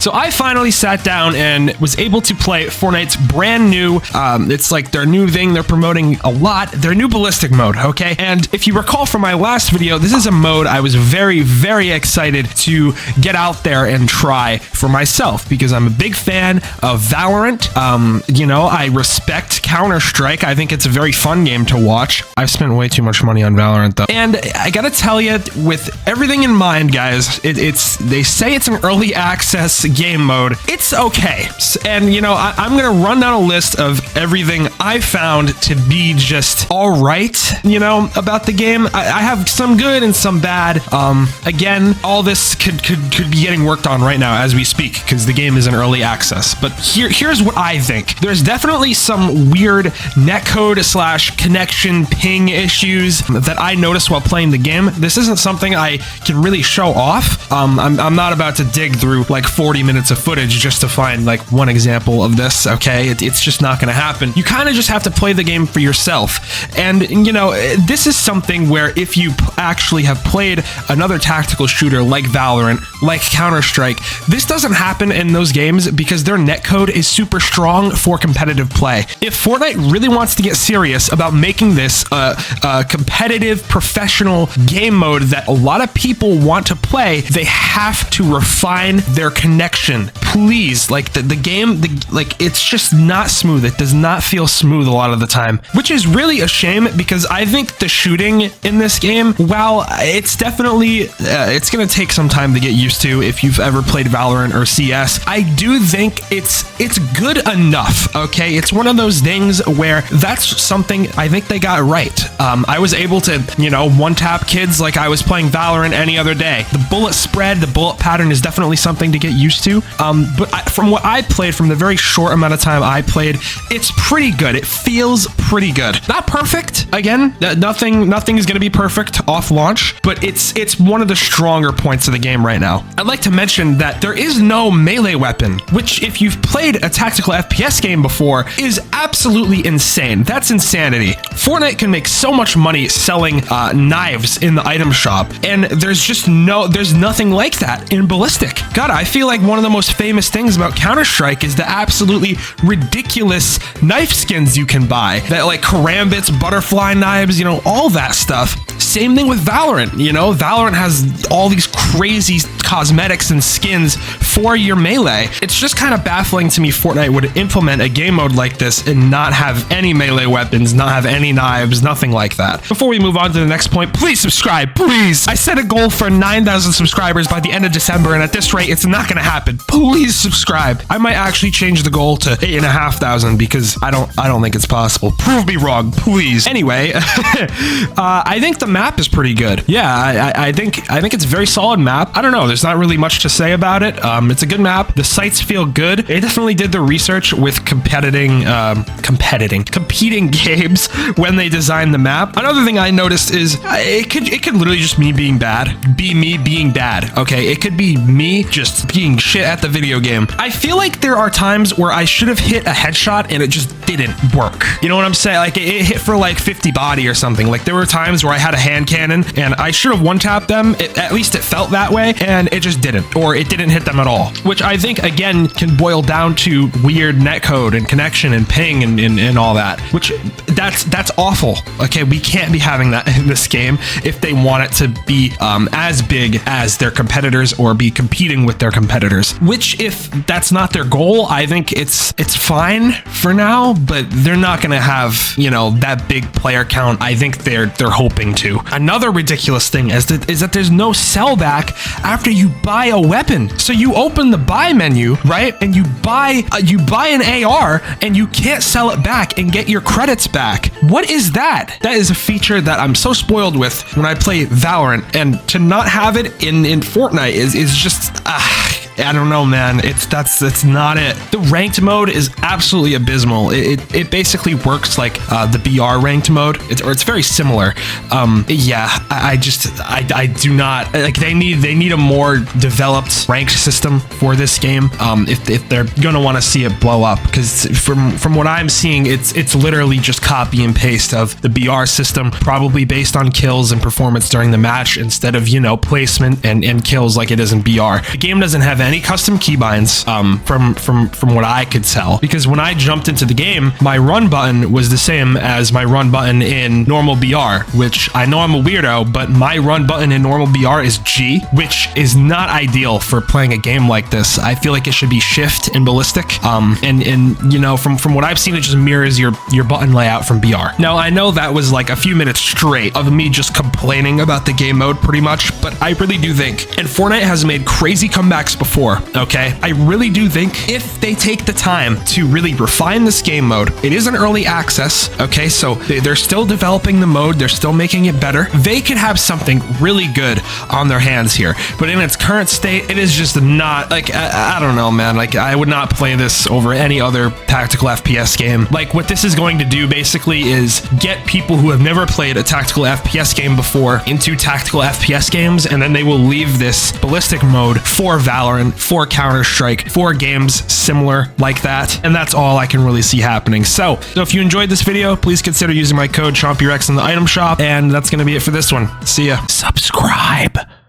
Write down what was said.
So I finally sat down and was able to play Fortnite's brand new, it's like their new thing they're promoting a lot, their new ballistic mode, okay? And if you recall from my last video, this is a mode I was very, very excited to get out there and try for myself because I'm a big fan of Valorant. You know, I respect Counter-Strike. I think it's a very fun game to watch. I've spent way too much money on Valorant though. And I gotta tell you, with everything in mind, guys, they say it's an early access game mode. It's okay. And you know, I'm gonna run down a list of everything I found to be just all right, you know, about the game. I have some good and some bad. Again, all this could be getting worked on right now as we speak because the game is in early access. But here's what I think. There's definitely some weird netcode / connection ping issues that I noticed while playing the game. This isn't something I can really show off. I'm not about to dig through like 40 minutes of footage just to find like one example of this, okay? It's just not gonna happen. You kind of just have to play the game for yourself. And, you know, this is something where if you actually have played another tactical shooter like Valorant, like Counter-Strike, this doesn't happen in those games because their netcode is super strong for competitive play. If Fortnite really wants to get serious about making this a competitive, professional game mode that a lot of people want to play, they have to refine their connection. Please, like the game, like it's just not smooth. It does not feel smooth a lot of the time, which is really a shame because I think the shooting in this game, while it's definitely, it's going to take some time to get used to if you've ever played Valorant or CS. I do think it's good enough, okay? It's one of those things where that's something I think they got right. I was able to, you know, one-tap kids like I was playing Valorant any other day. The bullet spread, the bullet pattern is definitely something to get used to. From what I played, from the very short amount of time I played, it's pretty good. It feels pretty good. Not perfect. Again, nothing is going to be perfect off launch, but it's one of the stronger points of the game right now. I'd like to mention that there is no melee weapon, which if you've played a tactical FPS game before is absolutely insane. That's insanity. Fortnite can make so much money selling knives in the item shop, and there's nothing like that in Ballistic. God, I feel like one of the most famous things about Counter-Strike is the absolutely ridiculous knife skins you can buy. That like karambits, butterfly knives, you know, all that stuff. Same thing with Valorant, you know, Valorant has all these crazy cosmetics and skins for your melee. It's just kind of baffling to me Fortnite would implement a game mode like this and not have any melee weapons, not have any knives, nothing like that. Before we move on to the next point, please subscribe, please. I set a goal for 9,000 subscribers by the end of December, and at this rate, it's not gonna happen. Please subscribe. I might actually change the goal to 8,500 because I don't think it's possible. Prove me wrong, please. Anyway, I think the map is pretty good. Yeah, I think it's a very solid map. I don't know. There's not really much to say about it. It's a good map. The sights feel good. They definitely did the research with competing games when they designed the map. Another thing I noticed is it could literally just me being bad. Be me being bad. Okay, it could be me just being shit at the video game. I feel like there are times where I should have hit a headshot and it just didn't work. You know what I'm saying? Like it hit for like 50 body or something. Like there were times where I had a hand cannon and I should have one-tapped them. At least it felt that way, and it just didn't, or it didn't hit them at all, which I think again can boil down to weird netcode and connection and ping and all that, which that's awful. Okay, we can't be having that in this game if they want it to be as big as their competitors or be competing with their competitors, which if that's not their goal, I think it's fine for now, but they're not gonna have, you know, that big player count I think they're hoping to. Another ridiculous thing is that there's no sell back after you buy a weapon. So you open the buy menu, right? And you buy an AR and you can't sell it back and get your credits back. What is that? That is a feature that I'm so spoiled with when I play Valorant, and to not have it in Fortnite is just I don't know, man. That's not it. The ranked mode is absolutely abysmal. It basically works like the BR ranked mode. It's very similar. Yeah, I do not like. They need a more developed ranked system for this game. If they're gonna want to see it blow up, because from what I'm seeing, it's literally just copy and paste of the BR system, probably based on kills and performance during the match instead of, you know, placement and kills like it is in BR. The game doesn't have any custom keybinds from what I could tell, because when I jumped into the game, my run button was the same as my run button in normal BR, which I know I'm a weirdo, but my run button in normal BR is G, which is not ideal for playing a game like this. I feel like it should be shift in ballistic. And you know, from what I've seen, it just mirrors your button layout from BR. Now, I know that was like a few minutes straight of me just complaining about the game mode pretty much, but I really do think, and Fortnite has made crazy comebacks before, okay? I really do think if they take the time to really refine this game mode, it is an early access, okay? So they're still developing the mode, they're still making it better. They could have something really good on their hands here, but in its current state, it is just not, like, I don't know, man. Like, I would not play this over any other tactical FPS game. Like, what this is going to do basically is get people who have never played a tactical FPS game before into tactical FPS games, and then they will leave this ballistic mode for Valorant, for Counter-Strike, for games similar like that, and that's all I can really see happening. So if you enjoyed this video, please consider using my code ChompyREX in the item shop, and that's going to be it for this one. See ya. Subscribe.